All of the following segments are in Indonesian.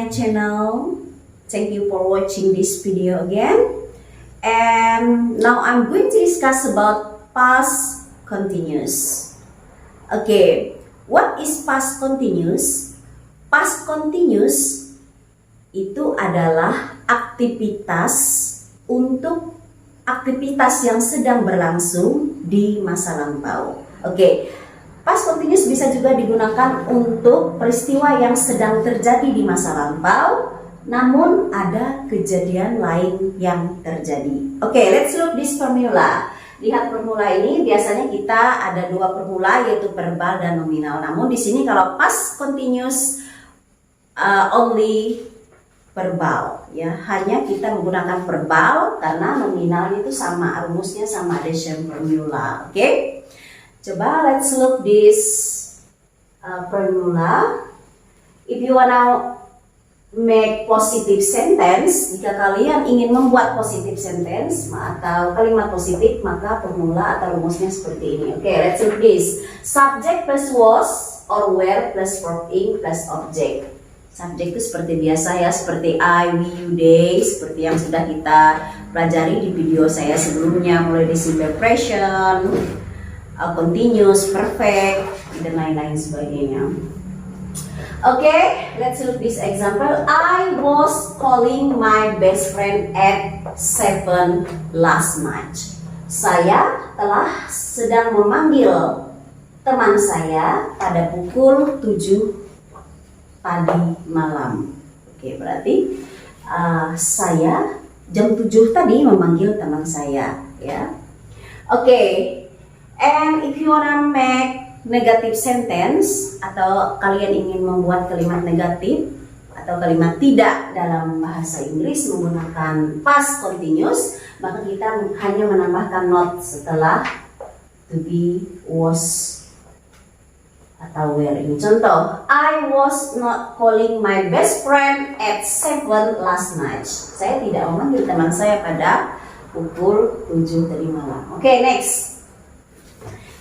my channel. Thank you for watching this video again. And now I'm going to discuss about past continuous. Okay, what is past continuous? Past continuous itu adalah aktivitas untuk aktivitas yang sedang berlangsung di masa lampau. Oke. Past continuous bisa juga digunakan untuk peristiwa yang sedang terjadi di masa lampau, namun ada kejadian lain yang terjadi. Oke, let's look this formula. Lihat formula ini, biasanya kita ada dua formula, yaitu verbal dan nominal. Namun di sini kalau past continuous only verbal, ya, hanya kita menggunakan verbal karena nominalnya itu sama, rumusnya sama, the same formula. Oke. Coba let's look this formula. If you wanna make positive sentence, jika kalian ingin membuat positive sentence atau kalimat positif, maka formula atau rumusnya seperti ini. Oke, let's look this. Subject plus was or were plus verb ing plus object. Subject itu seperti biasa ya, seperti I, we, you, they, seperti yang sudah kita pelajari di video saya sebelumnya, mulai dari simple present, continuous, perfect, dan lain-lain sebagainya. Okay, let's look this example. I was calling my best friend at 7 last night. Saya telah sedang memanggil teman saya pada pukul 7 tadi malam. Oke, berarti saya jam 7 tadi memanggil teman saya, ya. Oke. And if you wanna make negative sentence atau kalian ingin membuat kalimat negatif atau kalimat tidak dalam bahasa Inggris menggunakan past continuous, maka kita hanya menambahkan not setelah to be, was, atau were. Ini contoh, I was not calling my best friend at 7 last night. Saya tidak memanggil teman saya pada pukul 7 tadi malam. Oke, next.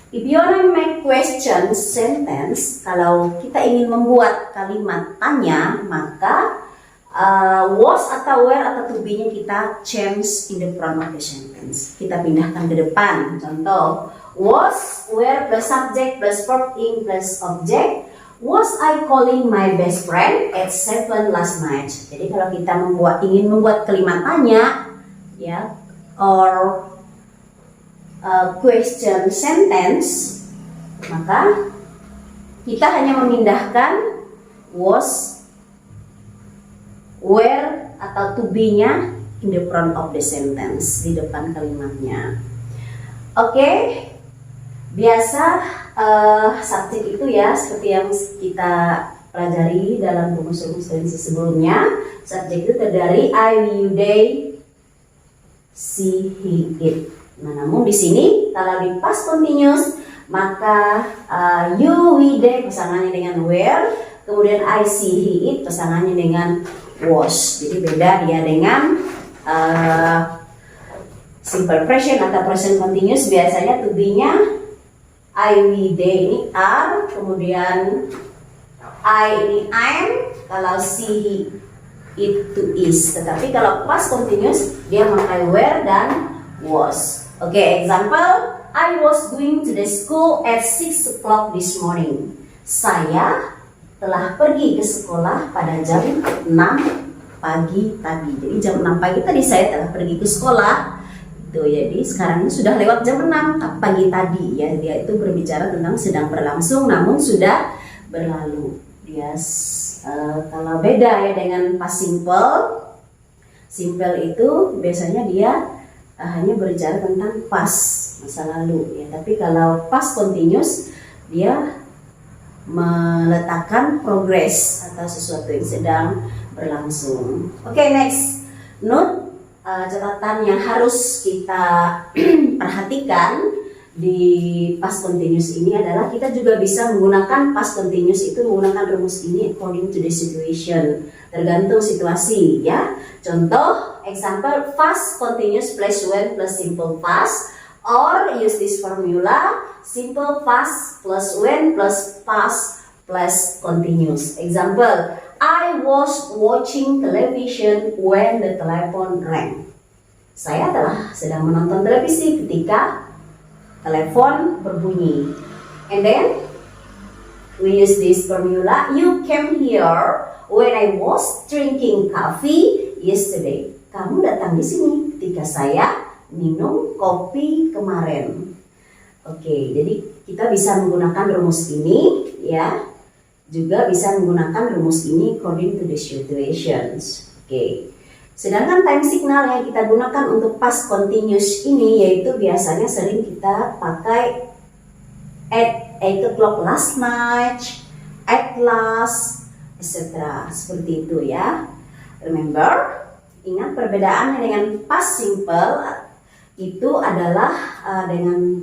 If you wanna make question sentence, kalau kita ingin membuat kalimat tanya, maka was atau were atau to be-nya kita change in the front of the sentence. Kita pindahkan ke depan. Contoh, was, were plus subject plus verb ing plus object. Was I calling my best friend at 7 last night? Jadi kalau kita ingin membuat kalimat tanya, ya, or question sentence, maka kita hanya memindahkan was, were atau to be-nya in the front of the sentence, di depan kalimatnya. Oke, biasa subjek itu ya seperti yang kita pelajari dalam rumus-rumus sebelumnya. Subjek itu terdiri I, we, you, they, she, he, it. Nah, namun di sini kalau di past continuous maka you, we, they pasangannya dengan were, kemudian I, she, he, it pasangannya dengan was. Jadi beda dia dengan simple present atau present continuous, biasanya to be-nya I, we, they ini are, kemudian I ini am, kalau she, he, it to is. Tetapi kalau past continuous dia memakai were dan was. Oke, example, I was going to the school at 6 o'clock this morning. Saya telah pergi ke sekolah pada jam 6 pagi tadi. Jadi jam 6 pagi tadi saya telah pergi ke sekolah. Jadi sekarang sudah lewat jam 6 pagi tadi, ya. Dia itu berbicara tentang sedang berlangsung namun sudah berlalu. Dia kalau beda ya dengan past simple. Simple itu biasanya dia hanya berbicara tentang past, masa lalu, ya. Tapi kalau past continuous dia meletakkan progress atau sesuatu yang sedang berlangsung. Oke, next. Note, catatan yang harus kita perhatikan di past continuous ini adalah kita juga bisa menggunakan past continuous itu menggunakan rumus ini according to the situation, tergantung situasi, ya. Contoh, example, past continuous plus when plus simple past, or use this formula, simple past plus when plus past plus continuous. Example, I was watching television when the telephone rang. Saya telah sedang menonton televisi ketika telepon berbunyi. And then we use this formula. You came here when I was drinking coffee yesterday. Kamu datang di sini ketika saya minum kopi kemarin. Oke, jadi kita bisa menggunakan rumus ini, ya. Juga bisa menggunakan rumus ini according to the situations. Oke. Sedangkan time signal yang kita gunakan untuk past continuous ini yaitu biasanya sering kita pakai at 8 o'clock last night, at last, etc. Seperti itu ya. Remember, ingat perbedaannya dengan past simple itu adalah dengan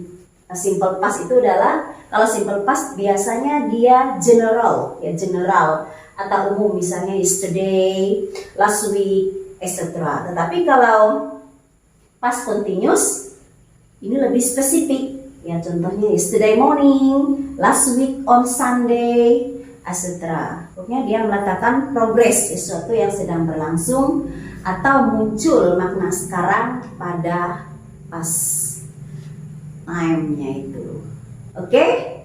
simple past itu adalah kalau simple past biasanya dia general, ya general atau umum, misalnya yesterday, last week, etc. Tetapi kalau past continuous ini lebih spesifik, ya contohnya yesterday morning, last week on Sunday, etc. Pokoknya dia meletakkan progress, sesuatu yang sedang berlangsung atau muncul makna sekarang pada past time-nya itu. Okay,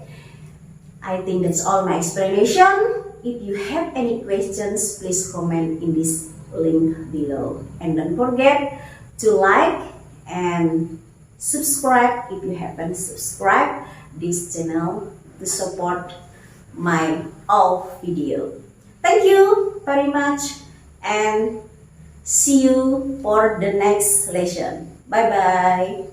I think that's all my explanation. If you have any questions, please comment in this link below. And don't forget to like and subscribe if you haven't subscribed this channel to support my all video. Thank you very much and see you for the next lesson. Bye bye.